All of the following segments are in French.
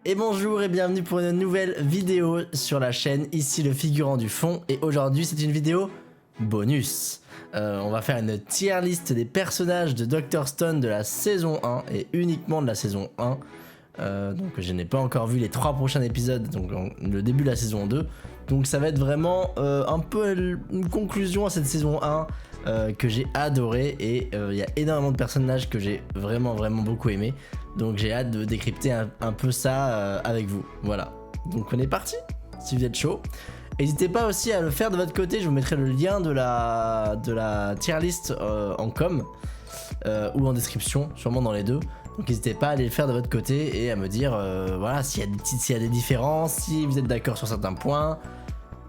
Et bonjour et bienvenue pour une nouvelle vidéo sur la chaîne, ici le figurant du fond, et aujourd'hui c'est une vidéo bonus. On va faire une tier list des personnages de Dr Stone de la saison 1 et uniquement de la saison 1. Donc je n'ai pas encore vu les 3 prochains épisodes, donc le début de la saison 2. Donc ça va être vraiment un peu une conclusion à cette saison 1 que j'ai adoré, et il y a énormément de personnages que j'ai vraiment beaucoup aimé. Donc j'ai hâte de décrypter un peu ça avec vous. Voilà. Donc on est parti, si vous êtes chaud. N'hésitez pas aussi à le faire de votre côté, je vous mettrai le lien de la tier list en com ou en description, sûrement dans les deux. Donc n'hésitez pas à aller le faire de votre côté et à me dire voilà, s'il y a des différences, si vous êtes d'accord sur certains points.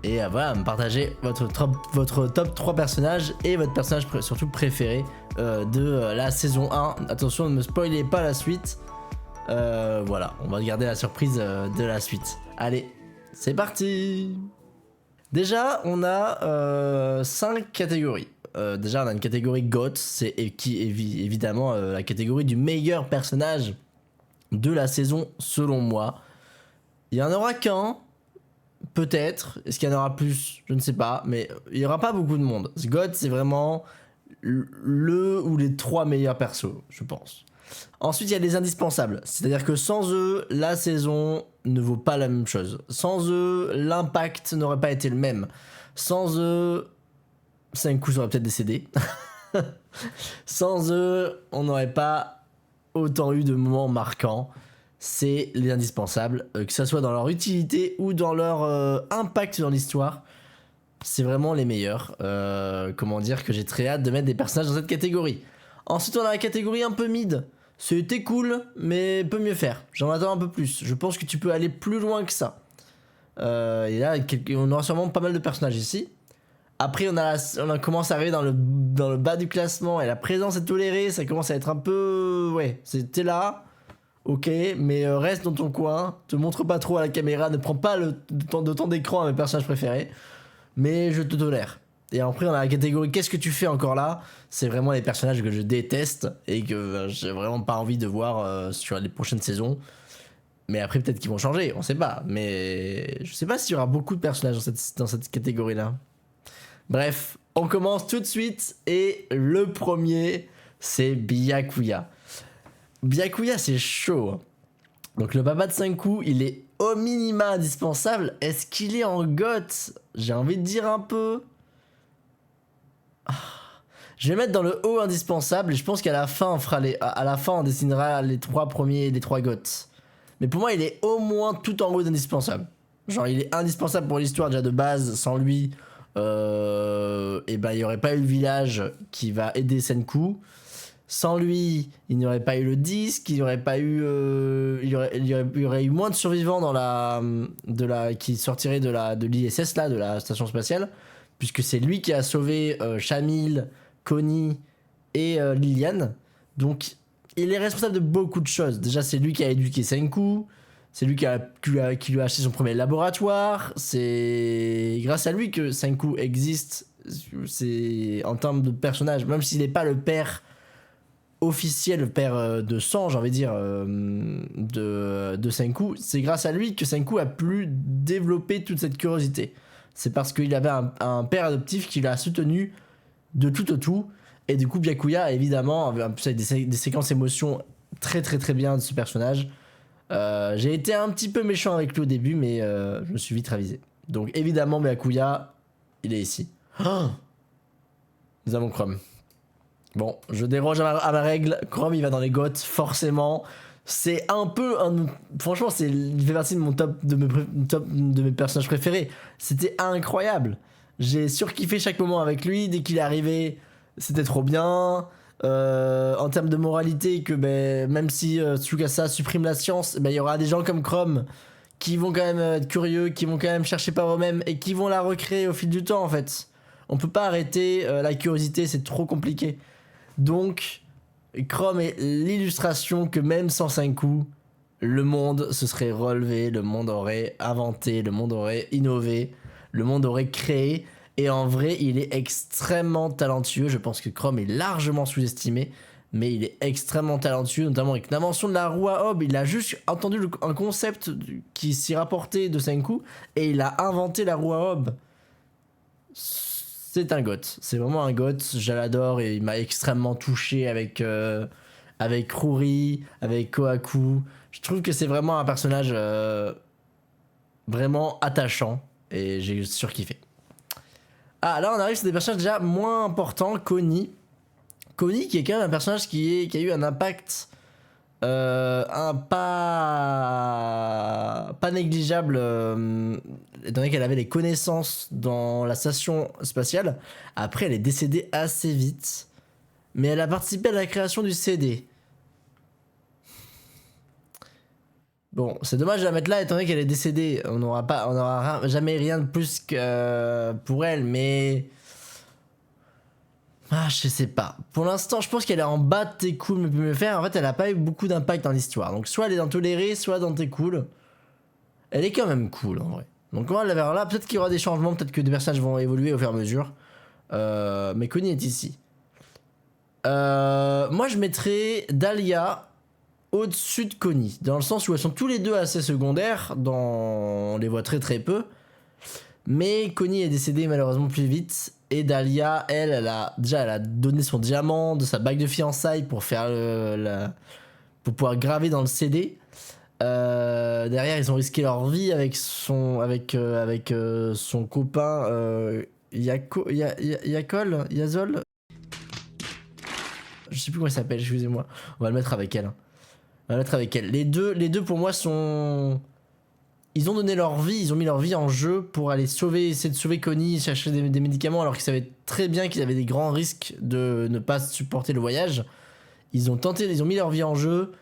Et voilà, me partager votre top 3 personnages et votre personnage surtout préféré de la saison 1. Attention, ne me spoilez pas la suite. Voilà, on va garder la surprise de la suite. Allez, c'est parti. Déjà, on a 5 catégories. Déjà, on a une catégorie GOAT, qui est évidemment la catégorie du meilleur personnage de la saison selon moi. Il y en aura qu'un. Peut-être, est-ce qu'il y en aura plus? Je ne sais pas, mais il n'y aura pas beaucoup de monde. GOAT, c'est vraiment le ou les 3 meilleurs persos, je pense. Ensuite, il y a les indispensables, c'est-à-dire que sans eux, la saison ne vaut pas la même chose. Sans eux, l'impact n'aurait pas été le même. Sans eux, Senku serait peut-être décédé. Sans eux, on n'aurait pas autant eu de moments marquants. C'est les indispensables, que ce soit dans leur utilité ou dans leur impact dans l'histoire. C'est vraiment les meilleurs. Comment dire, que j'ai très hâte de mettre des personnages dans cette catégorie. Ensuite, on a la catégorie un peu mid. C'était cool, mais peut mieux faire. J'en attends un peu plus. Je pense que tu peux aller plus loin que ça. Et là, on aura sûrement pas mal de personnages ici. Après, on commence à arriver dans le bas du classement et la présence est tolérée. Ça commence à être un peu... Ouais, c'était là. Ok, mais reste dans ton coin, te montre pas trop à la caméra, ne prends pas de temps d'écran à mes personnages préférés, mais je te tolère. Et après on a la catégorie qu'est-ce que tu fais encore là, c'est vraiment les personnages que je déteste et que j'ai vraiment pas envie de voir sur les prochaines saisons. Mais après peut-être qu'ils vont changer, on sait pas, mais je sais pas s'il y aura beaucoup de personnages dans cette catégorie là. Bref, on commence tout de suite et le premier c'est Byakuya. Byakuya, c'est chaud. Donc le papa de Senku, il est au minima indispensable. Est-ce qu'il est en GOAT? J'ai envie de dire un peu. Je vais le mettre dans le haut indispensable et je pense qu'à la fin on dessinera les 3 premiers, les 3 GOAT. Mais pour moi, il est au moins tout en haut d'indispensable. Genre, il est indispensable pour l'histoire déjà de base. Sans lui, et ben il n'y aurait pas eu le village qui va aider Senku. Sans lui, il n'y aurait pas eu le disque, il n'y aurait pas eu, il y aurait eu moins de survivants qui sortiraient de l'ISS là, de la station spatiale, puisque c'est lui qui a sauvé Shamil, Connie et Liliane. Donc, il est responsable de beaucoup de choses. Déjà, c'est lui qui a éduqué Senku, c'est lui qui lui a acheté son premier laboratoire. C'est grâce à lui que Senku existe. C'est en termes de personnage, même s'il n'est pas le père officiel, le père de sang, j'ai envie de dire, de Senku, c'est grâce à lui que Senku a pu développer toute cette curiosité. C'est parce qu'il avait un père adoptif qui l'a soutenu de tout au tout, et du coup Byakuya évidemment avait des séquences émotions très bien de ce personnage. J'ai été un petit peu méchant avec lui au début, mais je me suis vite ravisé. Donc évidemment Byakuya, il est ici. Oh, nous avons Chrome. Bon, je déroge à ma règle. Chrome, il va dans les GOAT, forcément. C'est un peu franchement, il fait partie de mon top de mes personnages préférés. C'était incroyable. J'ai surkiffé chaque moment avec lui. Dès qu'il est arrivé, c'était trop bien. En termes de moralité, que même si Tsukasa supprime la science, il y aura des gens comme Chrome qui vont quand même être curieux, qui vont quand même chercher par eux-mêmes et qui vont la recréer au fil du temps, en fait. On peut pas arrêter la curiosité, c'est trop compliqué. Donc, Chrome est l'illustration que même sans Senku, le monde se serait relevé, le monde aurait inventé, le monde aurait innové, le monde aurait créé. Et en vrai, il est extrêmement talentueux. Je pense que Chrome est largement sous-estimé. mais il est extrêmement talentueux, notamment avec l'invention de la roue à Hob. Il a juste entendu un concept qui s'y rapportait de Senku, et il a inventé la roue à Hob. C'est un goth, c'est vraiment un goth, je l'adore, et il m'a extrêmement touché avec Ruri, avec Kohaku. Je trouve que c'est vraiment un personnage vraiment attachant, et j'ai surkiffé. Ah, là on arrive sur des personnages déjà moins importants. Connie qui est quand même un personnage qui a eu un impact pas négligeable, étant donné qu'elle avait des connaissances dans la station spatiale. Après elle est décédée assez vite, mais elle a participé à la création du CD. Bon, c'est dommage de la mettre là, étant donné qu'elle est décédée. On n'aura jamais rien de plus que pour elle, mais ah, je sais pas. Pour l'instant, je pense qu'elle est en bas de T'es cool, mais peut me faire. En fait, elle a pas eu beaucoup d'impact dans l'histoire. Donc, soit elle est dans Toléré, soit dans T'es cool. Elle est quand même cool, en vrai. Donc, on va la voir là. Peut-être qu'il y aura des changements, peut-être que des personnages vont évoluer au fur et à mesure. Mais Connie est ici. Moi, je mettrais Dahlia au-dessus de Connie. Dans le sens où elles sont tous les deux assez secondaires. On les voit très très peu. Mais Connie est décédée malheureusement plus vite. Et Dahlia, elle a donné son diamant de sa bague de fiançailles pour faire pour pouvoir graver dans le CD. Derrière, ils ont risqué leur vie avec son copain Yazol. Je sais plus comment il s'appelle, excusez-moi. On va le mettre avec elle. Les deux pour moi sont... Ils ont donné leur vie, ils ont mis leur vie en jeu pour aller essayer de sauver Connie, chercher des médicaments, alors qu'ils savaient très bien qu'ils avaient des grands risques de ne pas supporter le voyage. Ils ont mis leur vie en jeu.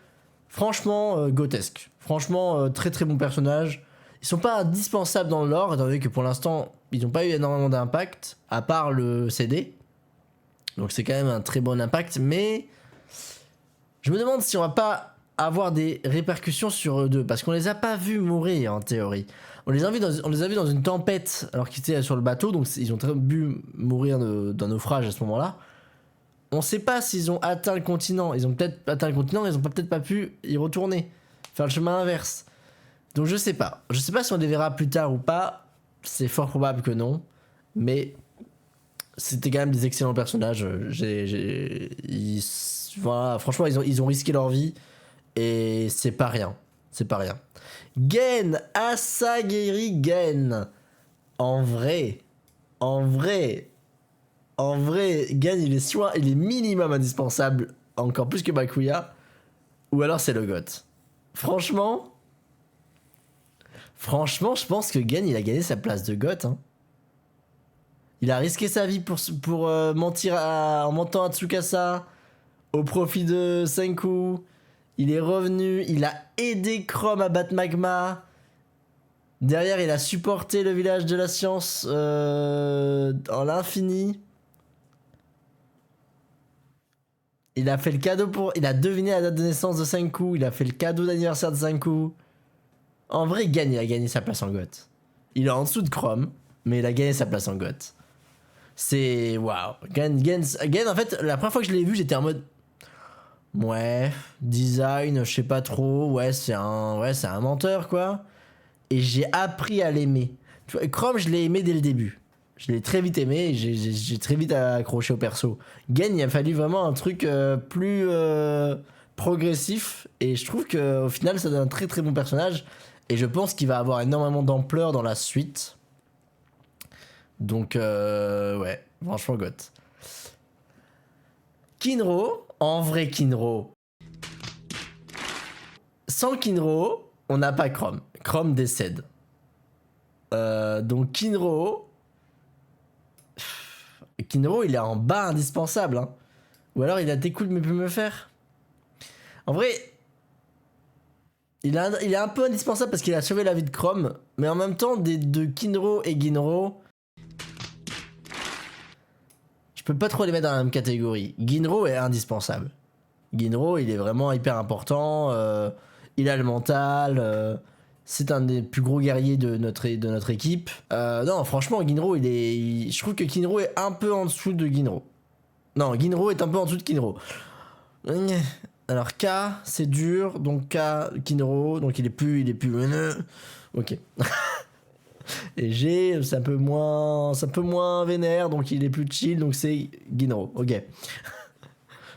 Franchement, grotesque. Franchement, très très bon personnage. Ils sont pas indispensables dans le lore, étant donné que pour l'instant, ils n'ont pas eu énormément d'impact, à part le CD. Donc c'est quand même un très bon impact, mais je me demande si on va pas avoir des répercussions sur eux deux, parce qu'on les a pas vus mourir en théorie. On les a vus dans une tempête alors qu'ils étaient sur le bateau, donc ils ont très bu mourir d'un naufrage à ce moment-là. On sait pas s'ils ont atteint le continent. Ils ont peut-être atteint le continent, ils ont peut-être pas pu y retourner, faire le chemin inverse. Donc je sais pas. Je sais pas si on les verra plus tard ou pas. C'est fort probable que non, mais c'était quand même des excellents personnages. Voilà, franchement, ils ont risqué leur vie. Et c'est pas rien. C'est pas rien. Gen, Asagiri Gen. En vrai, Gen, il est minimum indispensable, encore plus que Bakuya. Ou alors c'est le GOAT. Franchement, je pense que Gen, il a gagné sa place de GOAT. Hein. Il a risqué sa vie pour mentir en mentant à Tsukasa au profit de Senku. Il est revenu, il a aidé Chrome à battre Magma. Derrière, il a supporté le village de la science en l'infini. Il a fait le cadeau il a deviné la date de naissance de Senku. Il a fait le cadeau d'anniversaire de Senku. En vrai, il a gagné sa place en GOAT. Il est en dessous de Chrome, mais il a gagné sa place en GOAT. C'est... Waouh. Gen, en fait, la première fois que je l'ai vu, j'étais en mode... Ouais, design, je sais pas trop. Ouais, c'est un menteur, quoi. Et j'ai appris à l'aimer. Chrome, je l'ai aimé dès le début. Je l'ai très vite aimé et j'ai très vite accroché au perso. Gen, il a fallu vraiment un truc plus progressif. Et je trouve qu'au final, ça donne un très très bon personnage. Et je pense qu'il va avoir énormément d'ampleur dans la suite. Donc, ouais, franchement, goth. Kinro. En vrai, Kinro. Sans Kinro, on n'a pas Chrome. Chrome décède. Donc Kinro, il est en bas indispensable. Hein. Ou alors il a des coups mais peut me faire. En vrai, il est un peu indispensable parce qu'il a sauvé la vie de Chrome. Mais en même temps, de Kinro et Ginro, je peux pas trop les mettre dans la même catégorie. Ginro est indispensable. Ginro, il est vraiment hyper important. Il a le mental. C'est un des plus gros guerriers de notre équipe. Non, franchement, Ginro, je trouve que Kinro est un peu en dessous de Ginro. Non, Ginro est un peu en dessous de Kinro. Alors K, c'est dur, donc K, Kinro, donc il est plus... Ok. Et G, c'est un peu moins vénère, donc il est plus chill, donc c'est Ginro. Ok.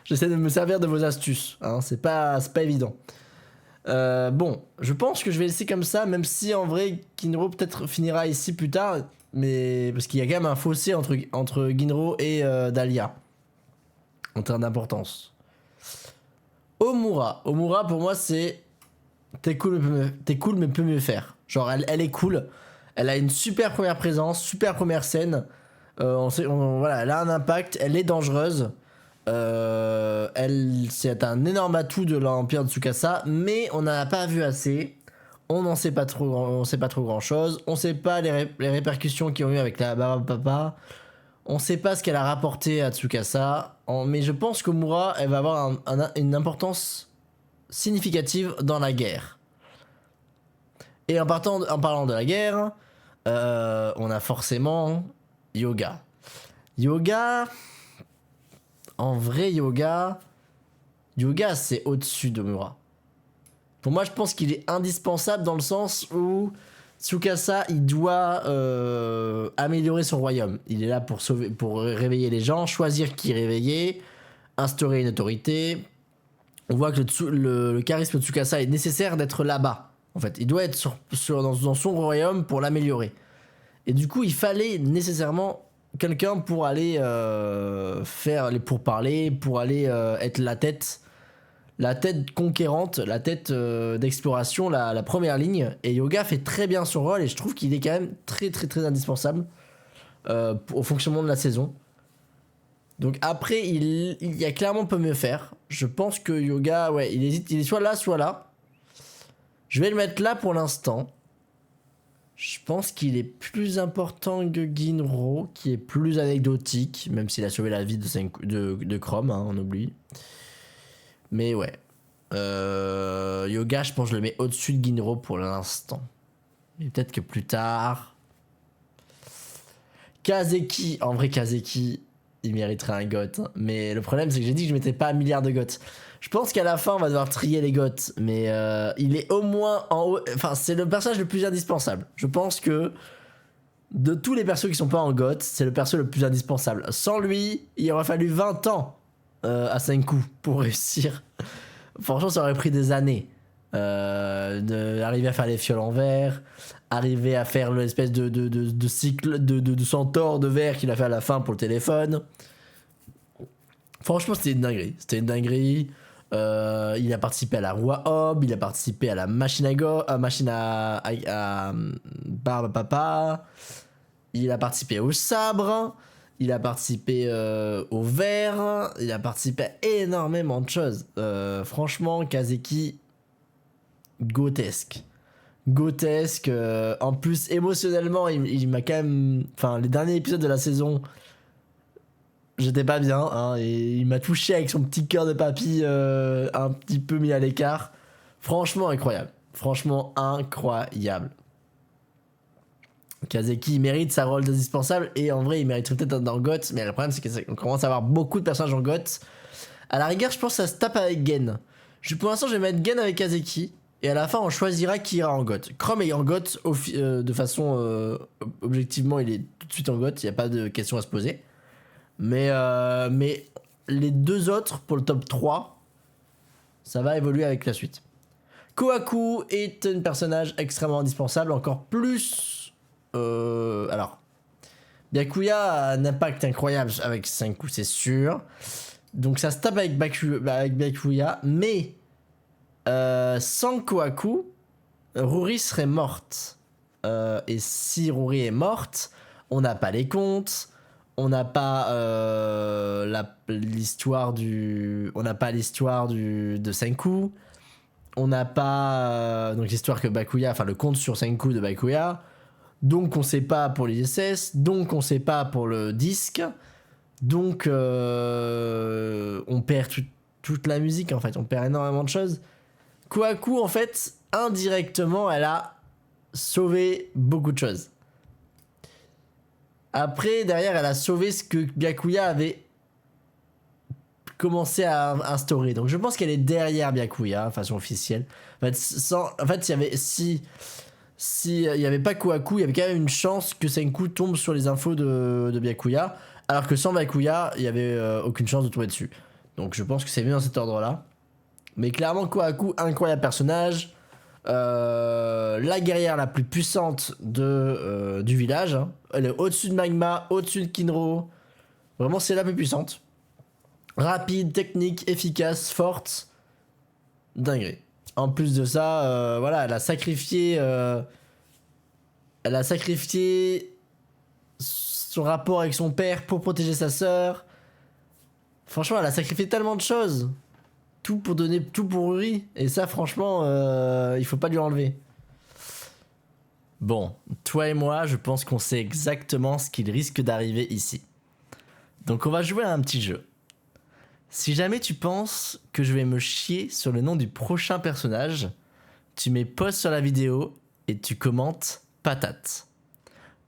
J'essaie de me servir de vos astuces, hein, c'est pas évident. Bon, je pense que je vais laisser comme ça, même si en vrai, Ginro peut-être finira ici plus tard, mais parce qu'il y a quand même un fossé entre Ginro et Dahlia, en termes d'importance. Omura pour moi, c'est t'es cool mais peut mieux faire. Genre, elle est cool, elle a une super première présence, super première scène, voilà, elle a un impact, elle est dangereuse. C'est un énorme atout de l'Empire de Tsukasa, mais on n'en a pas vu assez. On sait pas trop grand chose. On sait pas les répercussions qu'ils ont eu avec la Baba Papa. On sait pas ce qu'elle a rapporté à Tsukasa. Mais je pense qu'Omura, elle va avoir une importance significative dans la guerre. Et en parlant de la guerre, on a forcément Yoga. En vrai, Yoga, c'est au-dessus d'Omura. Pour moi, je pense qu'il est indispensable dans le sens où Tsukasa, il doit améliorer son royaume. Il est là pour réveiller les gens, choisir qui réveiller, instaurer une autorité. On voit que le charisme de Tsukasa est nécessaire d'être là-bas. En fait, il doit être dans son royaume pour l'améliorer. Et du coup, il fallait nécessairement quelqu'un pour aller faire les pourparlers, pour aller être la tête conquérante, la tête d'exploration, la première ligne. Et Yoga fait très bien son rôle et je trouve qu'il est quand même très très très indispensable au fonctionnement de la saison. Donc après, il y a clairement peut mieux faire. Je pense que Yoga, ouais, il hésite, il est soit là, soit là. Je vais le mettre là pour l'instant. Je pense qu'il est plus important que Ginro, qui est plus anecdotique, même s'il a sauvé la vie de Chrome, hein, on oublie. Mais ouais. Yoga, je pense que je le mets au-dessus de Ginro pour l'instant. Mais peut-être que plus tard. Kazeki, en vrai, Kazeki, il mériterait un GOT. Hein. Mais le problème, c'est que j'ai dit que je mettais pas un milliard de GOT. Je pense qu'à la fin, on va devoir trier les GOT. Mais il est au moins en haut. Enfin, c'est le personnage le plus indispensable. Je pense que de tous les persos qui sont pas en GOT, c'est le perso le plus indispensable. Sans lui, il aurait fallu 20 ans à Senku pour réussir. Franchement, ça aurait pris des années. D'arriver à faire les fioles en verre, arriver à faire l'espèce de cycle de centaure de verre qu'il a fait à la fin pour le téléphone. Franchement, c'était une dinguerie. Il a participé à la Roi Hob, il a participé à la machine à Barbe Papa, il a participé au sabre, il a participé au verre, il a participé à énormément de choses. Franchement, Kazeki, grotesque. En plus, émotionnellement, il m'a quand même. Enfin, les derniers épisodes de la saison, j'étais pas bien, hein, et il m'a touché avec son petit cœur de papy un petit peu mis à l'écart. Franchement incroyable. Kazeki, il mérite sa rôle d'indispensable et en vrai, il mériterait peut-être dans GOT, mais le problème, c'est qu'on commence à avoir beaucoup de personnages en GOT. À la rigueur, je pense que ça se tape avec Gen. Pour l'instant, je vais mettre Gen avec Kazeki. Et à la fin, on choisira qui ira en GOT. Chrome est en GOT de façon objectivement, il est tout de suite en GOT. Il n'y a pas de question à se poser. Mais les deux autres, pour le top 3, ça va évoluer avec la suite. Kohaku est un personnage extrêmement indispensable, encore plus... alors, Byakuya a un impact incroyable avec Senku, c'est sûr. Donc ça se tape avec Byakuya, mais sans Kohaku, Ruri serait morte. Et si Ruri est morte, on n'a pas les comptes, on n'a pas l'histoire de Senku, on n'a pas donc l'histoire que Byakuya, enfin le conte sur Senku de Byakuya, donc on sait pas pour l'ISS, donc on sait pas pour le disque, donc on perd toute la musique en fait, on perd énormément de choses. Kohaku en fait, indirectement, elle a sauvé beaucoup de choses. Après, derrière, elle a sauvé ce que Byakuya avait commencé à instaurer. Donc je pense qu'elle est derrière Byakuya, de façon officielle. En fait, il y avait, si il n'y avait pas Kohaku, il y avait quand même une chance que Senku tombe sur les infos de Byakuya, alors que sans Byakuya, il n'y avait aucune chance de tomber dessus. Donc je pense que c'est mieux dans cet ordre-là. Mais clairement, Kohaku, incroyable personnage. La guerrière la plus puissante du village. Hein. Elle est au-dessus de Magma, au-dessus de Kinro. Vraiment, c'est la plus puissante. Rapide, technique, efficace, forte. Dinguerie. En plus de ça, voilà, elle a sacrifié son rapport avec son père pour protéger sa sœur. Franchement, elle a sacrifié tellement de choses. Tout pour donner tout pour Uri. Et ça, franchement, il faut pas lui enlever. Bon, toi et moi, je pense qu'on sait exactement ce qu'il risque d'arriver ici. Donc on va jouer à un petit jeu. Si jamais tu penses que je vais me chier sur le nom du prochain personnage, tu mets pause sur la vidéo et tu commentes patate.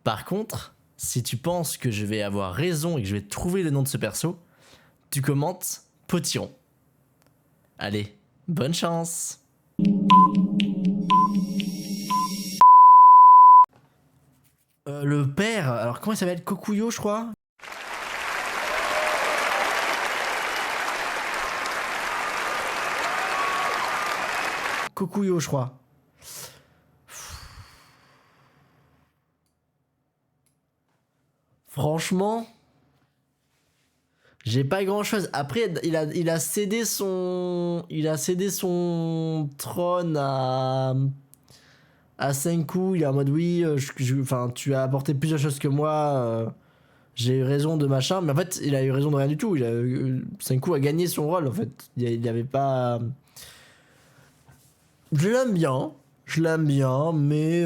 Par contre, si tu penses que je vais avoir raison et que je vais trouver le nom de ce perso, tu commentes potiron. Allez, bonne chance. Le père, alors comment il s'appelle? Kokuyo, je crois. Kokuyo, je crois. Franchement, j'ai pas grand chose. Après, il a cédé son trône à Senku. Il est en mode oui, enfin, tu as apporté plusieurs choses que moi. J'ai eu raison de machin, mais en fait, il a eu raison de rien du tout. Senku a gagné son rôle en fait. Il avait pas. Je l'aime bien, mais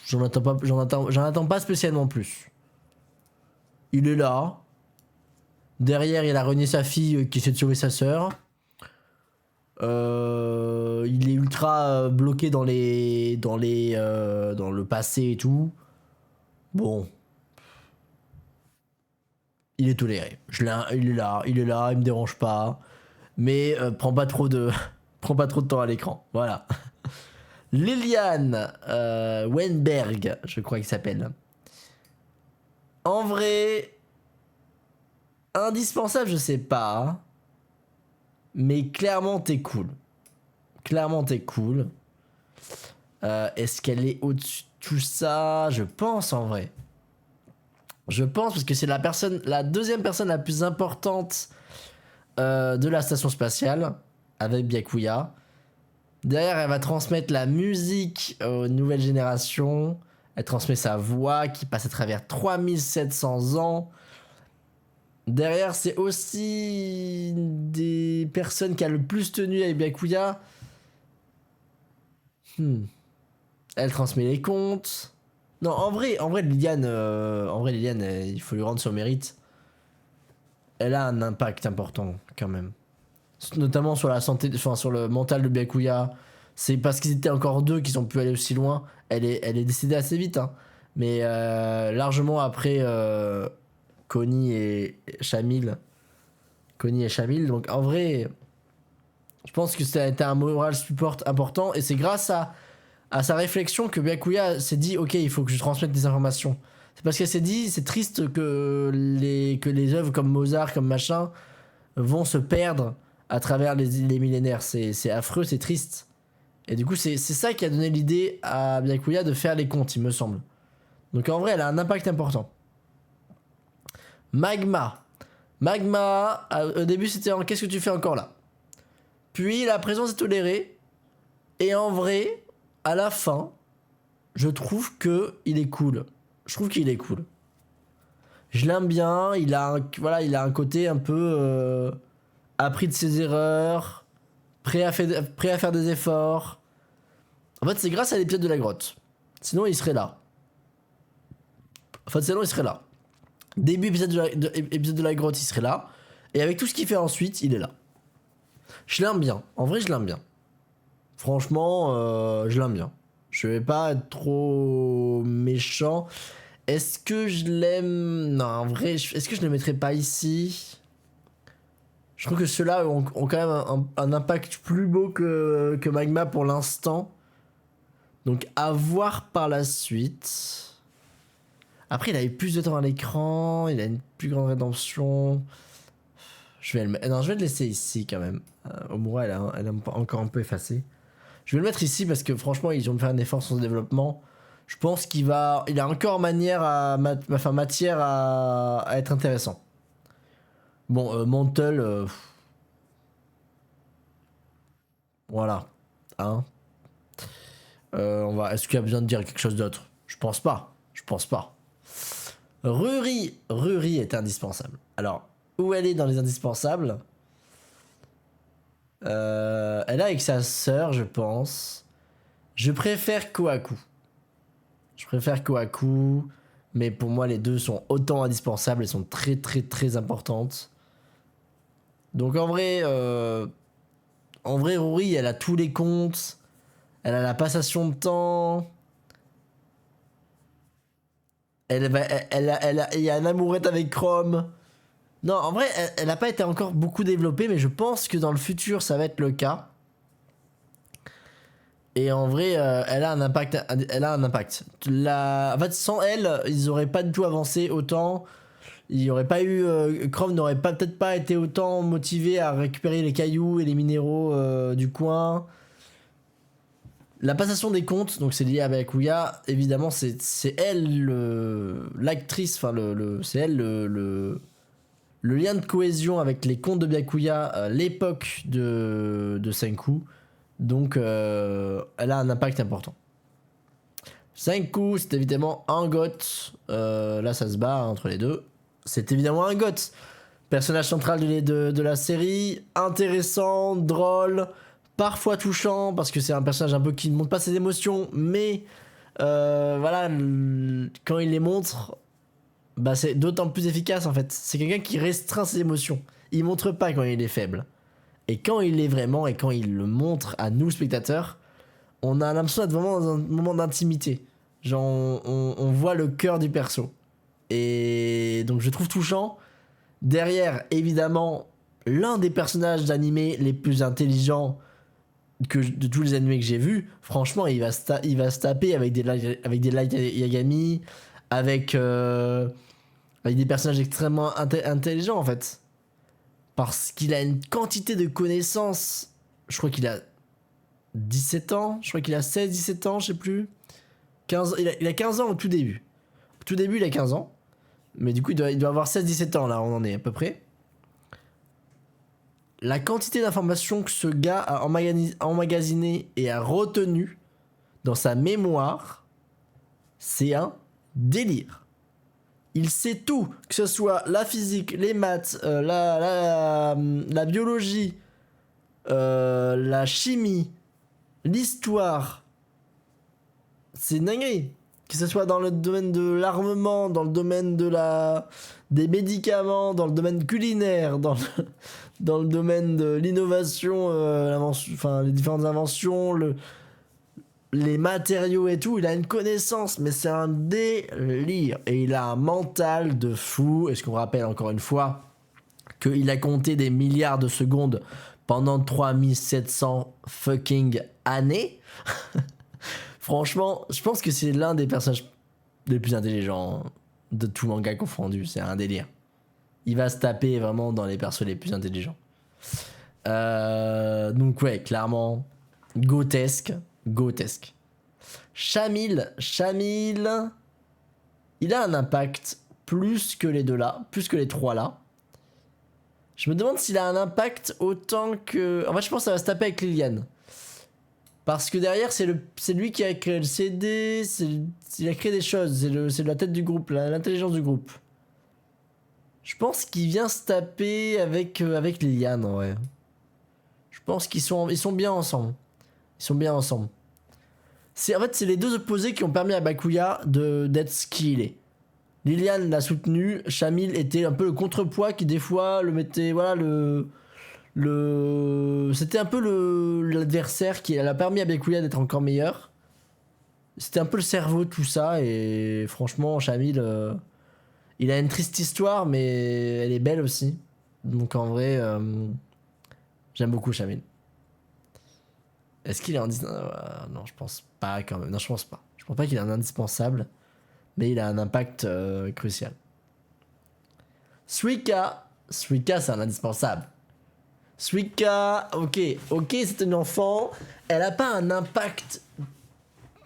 j'en attends pas spécialement plus. Il est là. Derrière, il a renié sa fille qui essaie de sauver sa sœur. Il est ultra bloqué dans le passé et tout. Bon. Il est toléré. Il est là, il me dérange pas. Mais prends pas trop de temps à l'écran. Voilà. Liliane Wenberg, je crois qu'il s'appelle. En vrai, indispensable, je sais pas. Mais clairement, t'es cool. Est-ce qu'elle est au-dessus de tout ça? Je pense en vrai. Je pense parce que c'est la deuxième personne la plus importante de la station spatiale avec Byakuya. Derrière, elle va transmettre la musique aux nouvelles générations. Elle transmet sa voix qui passe à travers 3700 ans. Derrière, c'est aussi des personnes qui a le plus tenu avec Byakuya. Elle transmet les contes. Non, en vrai, Liliane, il faut lui rendre son mérite. Elle a un impact important quand même. Notamment sur la santé, enfin sur le mental de Byakuya. C'est parce qu'ils étaient encore deux qu'ils ont pu aller aussi loin. Elle est décédée assez vite, hein. Mais largement après Connie et Shamil. Donc en vrai, je pense que ça a été un moral support important. Et c'est grâce à sa réflexion que Byakuya s'est dit ok, il faut que je transmette des informations. C'est parce qu'elle s'est dit c'est triste que les œuvres comme Mozart, comme machin, vont se perdre à travers les millénaires. C'est affreux, c'est triste. Et du coup, c'est ça qui a donné l'idée à Byakuya de faire les contes, il me semble. Donc en vrai, elle a un impact important. Magma, au début, c'était en qu'est-ce que tu fais encore là? Puis la présence est tolérée. Et en vrai, à la fin, je trouve que il est cool. Je trouve qu'il est cool. Je l'aime bien. Il a un côté un peu appris de ses erreurs, prêt à faire des efforts. En fait, c'est grâce à l'épisode de la grotte. Sinon, il serait là. Début épisode de la grotte, il serait là. Et avec tout ce qu'il fait ensuite, il est là. Je l'aime bien. En vrai, je l'aime bien. Franchement, je l'aime bien. Je vais pas être trop méchant. Est-ce que je l'aime? Non, en vrai, est-ce que je le mettrais pas ici? Je trouve que ceux-là ont quand même un impact plus beau que Magma pour l'instant. Donc à voir par la suite. Après, il a eu plus de temps à l'écran, il a une plus grande rédemption. Je vais le laisser ici quand même. Omura, elle est encore un peu effacée. Je vais le mettre ici parce que franchement, ils vont me faire un effort sur ce développement. Je pense il a encore matière à être intéressant. Bon, Mantle, voilà. Hein. Est-ce qu'il y a besoin de dire quelque chose d'autre? Je pense pas. Je pense pas. Ruri est indispensable. Alors, où elle est dans les indispensables? Elle est avec sa sœur, je pense. Je préfère Kohaku. Mais pour moi, les deux sont autant indispensables et sont très très très importantes. Donc en vrai, Ruri, elle a tous les comptes. Elle a la passation de temps. Il y a un amourette avec Chrome. Non, en vrai, elle n'a pas été encore beaucoup développée, mais je pense que dans le futur, ça va être le cas. Et en vrai, elle a un impact. En fait, sans elle, ils auraient pas du tout avancé autant. Il y aurait pas eu. Chrome n'aurait peut-être pas été autant motivé à récupérer les cailloux et les minéraux du coin. La passation des comptes, donc c'est lié à Byakuya, évidemment, c'est elle l'actrice, enfin, c'est elle le lien de cohésion avec les comptes de Byakuya à l'époque de Senku. Donc, elle a un impact important. Senku, c'est évidemment un GOT. Là, ça se bat entre les deux. C'est évidemment un GOT. Personnage central de la série. Intéressant, drôle, parfois touchant, parce que c'est un personnage un peu qui ne montre pas ses émotions, mais voilà, quand il les montre, bah, c'est d'autant plus efficace en fait. C'est quelqu'un qui restreint ses émotions. Il montre pas quand il est faible. Et quand il l'est vraiment, et quand il le montre à nous, spectateurs, on a l'impression d'être vraiment dans un moment d'intimité. Genre, on voit le cœur du perso. Et donc, je trouve touchant. Derrière, évidemment, l'un des personnages d'animé les plus intelligents de tous les animés que j'ai vus. Franchement, il va se taper avec des Light Yagami, avec des personnages extrêmement intelligents, en fait. Parce qu'il a une quantité de connaissances. Je crois qu'il a 17 ans, je crois qu'il a 16-17 ans, je sais plus. 15, il a 15 ans au tout début. Au tout début, il a 15 ans. Mais du coup, il doit avoir 16-17 ans, là, on en est à peu près. La quantité d'informations que ce gars a emmagasiné et a retenu dans sa mémoire, c'est un délire. Il sait tout, que ce soit la physique, les maths, la biologie, la chimie, l'histoire. C'est dingue. Que ce soit dans le domaine de l'armement, dans le domaine des médicaments, dans le domaine culinaire, dans le domaine de l'innovation, les différentes inventions, les matériaux et tout, il a une connaissance, mais c'est un délire. Et il a un mental de fou. Est-ce qu'on rappelle encore une fois qu'il a compté des milliards de secondes pendant 3700 fucking années? Franchement, je pense que c'est l'un des personnages les plus intelligents de tout manga confondu. C'est un délire. Il va se taper vraiment dans les persos les plus intelligents. Donc ouais, clairement, Gotesque. Chamil, il a un impact plus que les deux là, plus que les trois là. Je me demande s'il a un impact autant que... En fait, je pense que ça va se taper avec Liliane. Parce que derrière, c'est lui qui a créé le CD, il a créé des choses, c'est la tête du groupe, l'intelligence du groupe. Je pense qu'il vient se taper avec Liliane, en vrai. Je pense qu'ils sont bien ensemble. En fait, c'est les deux opposés qui ont permis à Byakuya d'être ce qu'il est. Liliane l'a soutenu, Chamil était un peu le contrepoids qui des fois le mettait, voilà, c'était un peu l'adversaire qui a permis à Byakuya d'être encore meilleur. C'était un peu le cerveau de tout ça, et franchement, Chamil, il a une triste histoire, mais elle est belle aussi. Donc en vrai, j'aime beaucoup Shamin. Est-ce qu'il est non, je pense pas quand même. Non, je pense pas. Je pense pas qu'il est un indispensable, mais il a un impact crucial. Suika, c'est un indispensable. Suika, ok, c'est une enfant. Elle a pas un impact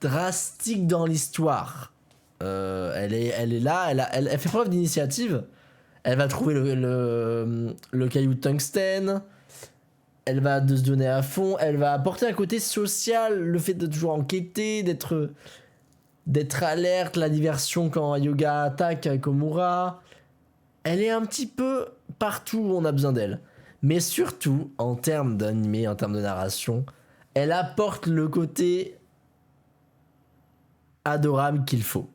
drastique dans l'histoire. Elle est là, elle fait preuve d'initiative. Elle va trouver le caillou de tungstène. Elle va se donner à fond. Elle va apporter un côté social, le fait de toujours enquêter, d'être alerte, la diversion quand Yoga attaque avec Omura. Elle est un petit peu partout où on a besoin d'elle. Mais surtout, en termes d'animé, en termes de narration, elle apporte le côté adorable qu'il faut.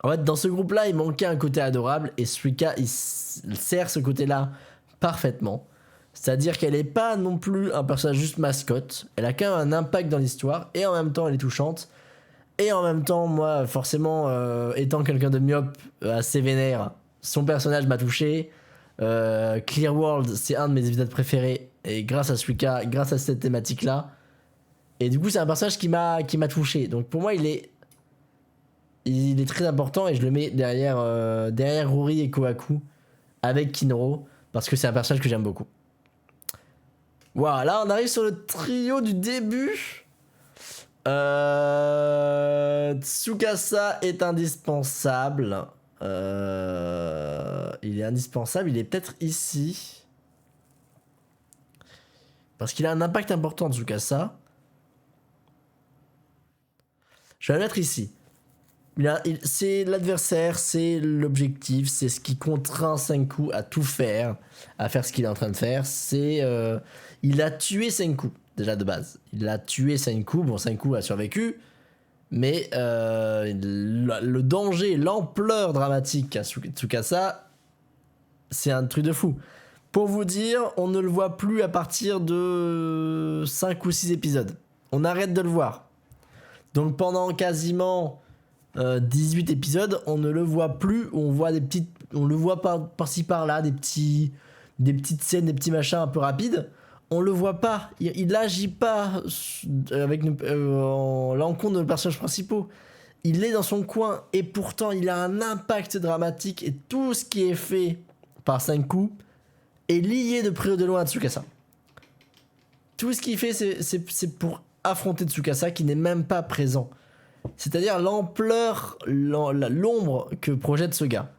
En fait, dans ce groupe-là, il manquait un côté adorable et Suika, il sert ce côté-là parfaitement. C'est-à-dire qu'elle n'est pas non plus un personnage juste mascotte. Elle a quand même un impact dans l'histoire et en même temps, elle est touchante. Et en même temps, moi, forcément, étant quelqu'un de myope assez vénère, son personnage m'a touché. Clear World, c'est un de mes épisodes préférés. Et grâce à Suika, grâce à cette thématique-là. Et du coup, c'est un personnage qui m'a touché. Donc pour moi, il est très important et je le mets derrière Rory et Kohaku avec Kinoro parce que c'est un personnage que j'aime beaucoup. Voilà, on arrive sur le trio du début. Tsukasa est indispensable. Il est indispensable, il est peut-être ici. Parce qu'il a un impact important, Tsukasa. Je vais le mettre ici. C'est l'adversaire, c'est l'objectif, c'est ce qui contraint Senku à tout faire, à faire ce qu'il est en train de faire. Il a tué Senku, déjà de base. Il a tué Senku, bon Senku a survécu, mais le danger, l'ampleur dramatique à Tsukasa, c'est un truc de fou. Pour vous dire, on ne le voit plus à partir de 5 ou 6 épisodes. On arrête de le voir. Donc pendant quasiment 18 épisodes, on ne le voit plus, on le voit par-ci par-là, des petites scènes, des petits machins un peu rapides. On le voit pas, il agit pas en l'encontre de nos personnages principaux. Il est dans son coin et pourtant il a un impact dramatique et tout ce qui est fait par Senku est lié de près ou de loin à Tsukasa. Tout ce qu'il fait, c'est pour affronter Tsukasa qui n'est même pas présent. C'est-à-dire l'ampleur, l'ombre que projette ce gars.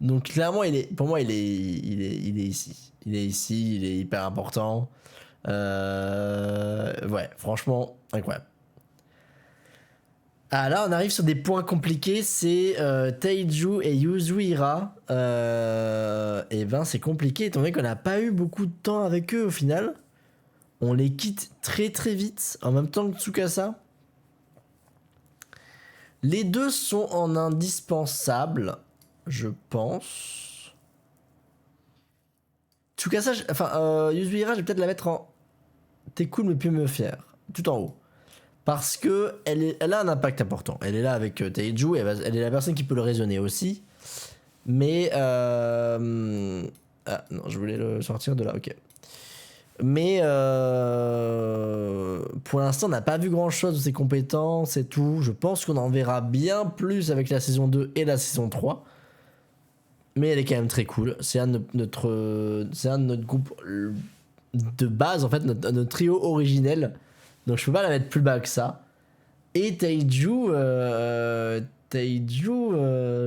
Donc clairement, pour moi, il est ici. Il est ici, il est hyper important. Ouais, franchement, incroyable. Ah là, on arrive sur des points compliqués. C'est Taiju et Yuzuriha. Et ben, c'est compliqué étant donné qu'on n'a pas eu beaucoup de temps avec eux au final. On les quitte très très vite, en même temps que Tsukasa. Les deux sont en indispensable, je pense. Tsukasa, Yuzuriha, je vais peut-être la mettre en t'es cool mais plus me fier, tout en haut. Parce que elle a un impact important. Elle est là avec Taiju, elle est la personne qui peut le raisonner aussi. Mais ah non, je voulais le sortir de là, ok. Mais pour l'instant, on n'a pas vu grand chose de ses compétences et tout. Je pense qu'on en verra bien plus avec la saison 2 et la saison 3. Mais elle est quand même très cool. C'est un de notre groupe de base, en fait, notre trio originel. Donc je peux pas la mettre plus bas que ça. Et Taiju,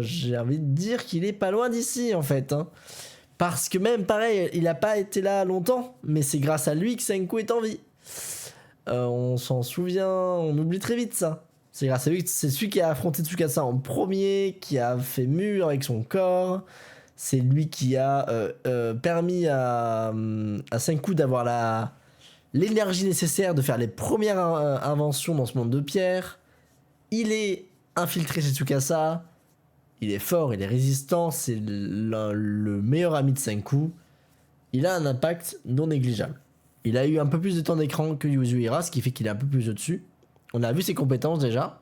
j'ai envie de dire qu'il est pas loin d'ici en fait. Hein. Parce que même pareil, il a pas été là longtemps, mais c'est grâce à lui que Senku est en vie. On s'en souvient, on oublie très vite ça. C'est grâce à lui, c'est celui qui a affronté Tsukasa en premier, qui a fait mur avec son corps. C'est lui qui a permis à Senku d'avoir l'énergie nécessaire de faire les premières inventions dans ce monde de pierre. Il est infiltré chez Tsukasa. Il est fort, il est résistant. C'est le meilleur ami de Senku. Il a un impact non négligeable. Il a eu un peu plus de temps d'écran que Yuzuriha, ce qui fait qu'il est un peu plus au-dessus. On a vu ses compétences déjà.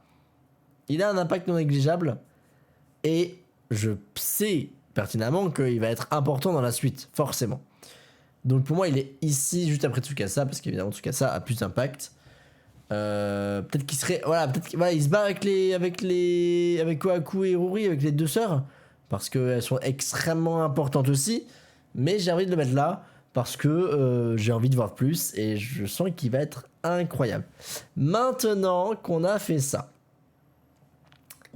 Il a un impact non négligeable. Et je sais pertinemment qu'il va être important dans la suite, forcément. Donc pour moi, il est ici juste après Tsukasa, parce qu'évidemment Tsukasa a plus d'impact. Peut-être qu'il serait, voilà, voilà, il se bat avec Kohaku et Ruri, avec les deux sœurs, parce qu'elles sont extrêmement importantes aussi. Mais j'ai envie de le mettre là parce que j'ai envie de voir plus et je sens qu'il va être incroyable. Maintenant qu'on a fait ça,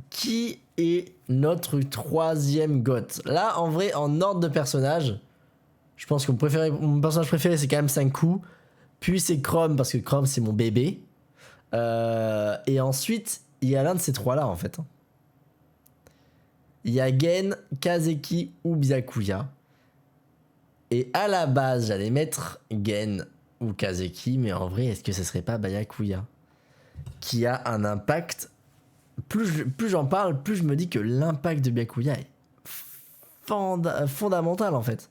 qui est notre troisième GOAT? Là, en vrai, en ordre de personnage, je pense que mon personnage préféré, c'est quand même Senku. Puis c'est Chrome, parce que Chrome, c'est mon bébé. Et ensuite, il y a l'un de ces trois-là, en fait. Il y a Gen, Kazeki ou Byakuya. Et à la base, j'allais mettre Gen ou Kazeki, mais en vrai, est-ce que ce serait pas Byakuya qui a un impact? Plus j'en parle, plus je me dis que l'impact de Byakuya est fondamental en fait.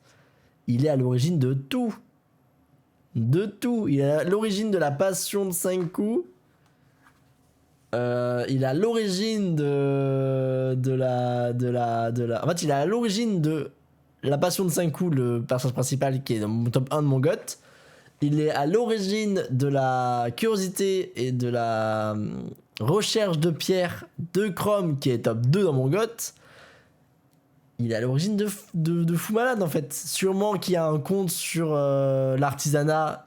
Il est à l'origine de tout. De tout. Il est à l'origine de la passion de Senku. Il est à l'origine de la... En fait, il est à l'origine de la passion de Senku, le personnage principal qui est dans mon top 1 de mon GOT. Il est à l'origine de la curiosité et de la recherche de pierre de Chrome qui est top 2 dans mon GOT. Il est à l'origine de fou malade en fait. Sûrement qu'il y a un compte sur l'artisanat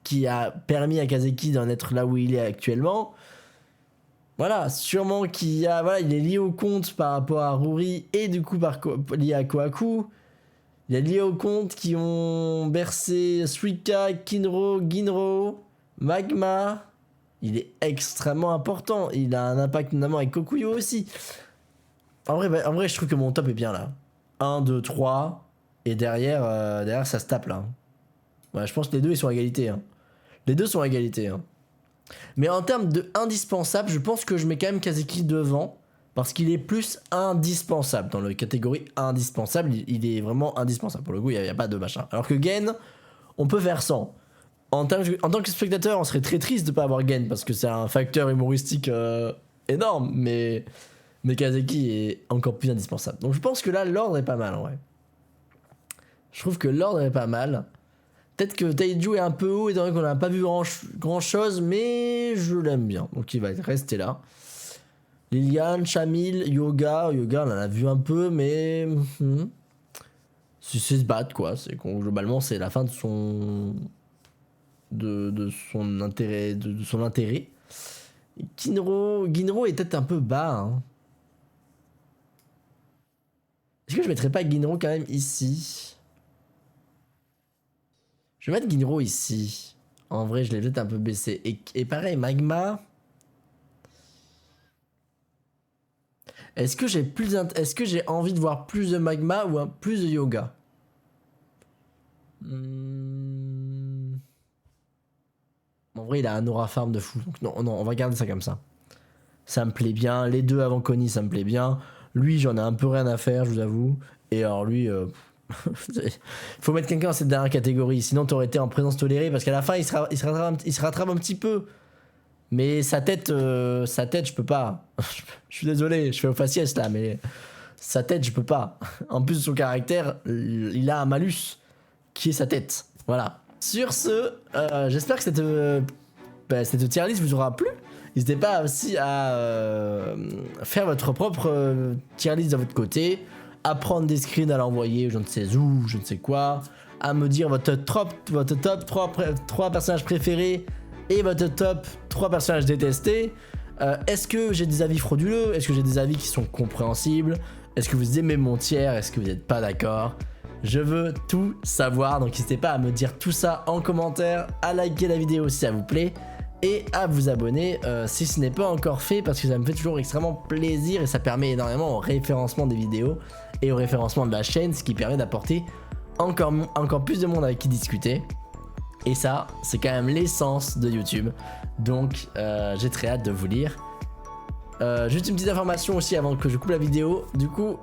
qui a permis à Kazeki d'en être là où il est actuellement. Voilà, sûrement qu'il y a... Voilà, il est lié au compte par rapport à Ruri et du coup lié à Kohaku. Il est lié aux comptes qui ont bercé Suika, Kinro, Ginro, Magma. Il est extrêmement important. Il a un impact notamment avec Kokuyo aussi. En vrai, je trouve que mon top est bien là. 1, 2, 3. Et derrière ça se tape là. Ouais, je pense que les deux ils sont à égalité. Hein. Les deux sont à égalité. Hein. Mais en termes de indispensable, je pense que je mets quand même Kazeki devant. Parce qu'il est plus indispensable. Dans la catégorie indispensable, il est vraiment indispensable. Pour le coup, il n'y a pas de machin. Alors que Gen, on peut faire sans. En tant que spectateur, on serait très triste de ne pas avoir Gen. Parce que c'est un facteur humoristique énorme. Mais Kazeki est encore plus indispensable. Donc je pense que là, l'ordre est pas mal en vrai. Je trouve que l'ordre est pas mal. Peut-être que Taiju est un peu haut, étant donné qu'on n'a pas vu grand chose, mais je l'aime bien. Donc il va rester là. Liliane, Chamil, Yoga, on en a vu un peu, mais c'est se battre quoi. C'est globalement c'est la fin de son intérêt, de son intérêt. Ginro est peut-être un peu bas. Hein. Est-ce que je mettrais pas Ginro quand même ici? Je vais mettre Ginro ici. En vrai, je l'ai peut-être un peu baissé. Et pareil, Magma. Est-ce que j'ai envie de voir plus de Magma ou plus de Yoga? En vrai, il a un aura farm de fou. Donc non, on va garder ça comme ça. Ça me plaît bien. Les deux avant Connie, ça me plaît bien. Lui, j'en ai un peu rien à faire, je vous avoue. Et alors lui... faut mettre quelqu'un dans cette dernière catégorie. Sinon, t'aurais été en présence tolérée. Parce qu'à la fin, il se rattrape un petit peu. Mais sa tête, je peux pas. Je suis désolé, je fais au faciès là, mais sa tête, je peux pas. En plus de son caractère, il a un malus qui est sa tête. Voilà. Sur ce, j'espère que cette tier list vous aura plu. N'hésitez pas aussi à faire votre propre tier list de votre côté, à prendre des screens, à l'envoyer, je ne sais où, je ne sais quoi, à me dire votre top 3 personnages préférés et votre top 3 personnages détestés. Est-ce que j'ai des avis frauduleux? Est-ce que j'ai des avis qui sont compréhensibles? Est-ce que vous aimez mon tiers? Est-ce que vous n'êtes pas d'accord? Je veux tout savoir, donc n'hésitez pas à me dire tout ça en commentaire, à liker la vidéo si ça vous plaît, et à vous abonner si ce n'est pas encore fait, parce que ça me fait toujours extrêmement plaisir et ça permet énormément au référencement des vidéos et au référencement de la chaîne, ce qui permet d'apporter encore plus de monde avec qui discuter. Et ça, c'est quand même l'essence de YouTube. Donc, j'ai très hâte de vous lire. Juste une petite information aussi avant que je coupe la vidéo. Du coup,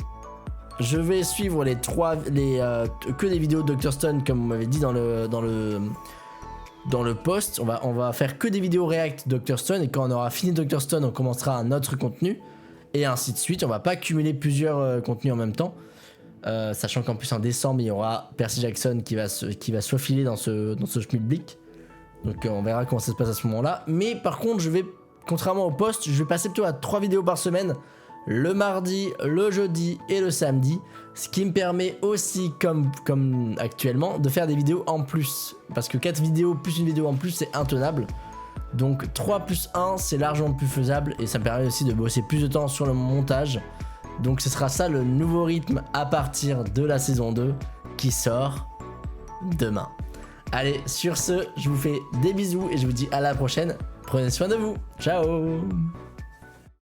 je vais suivre que des vidéos de Dr Stone, comme vous m'avez dit dans le post. On va faire que des vidéos React Dr Stone. Et quand on aura fini Dr Stone, on commencera un autre contenu. Et ainsi de suite. On va pas cumuler plusieurs contenus en même temps. Sachant qu'en plus en décembre il y aura Percy Jackson qui va se faufiler dans ce Schmilblick. Donc on verra comment ça se passe à ce moment-là. Mais par contre je vais, contrairement au post, je vais passer plutôt à 3 vidéos par semaine. Le mardi, le jeudi et le samedi. Ce qui me permet aussi, comme actuellement, de faire des vidéos en plus. Parce que 4 vidéos plus une vidéo en plus c'est intenable. Donc 3 plus 1 c'est largement plus faisable. Et ça me permet aussi de bosser plus de temps sur le montage. Donc ce sera ça le nouveau rythme à partir de la saison 2 qui sort demain. Allez, sur ce, je vous fais des bisous et je vous dis à la prochaine. Prenez soin de vous. Ciao!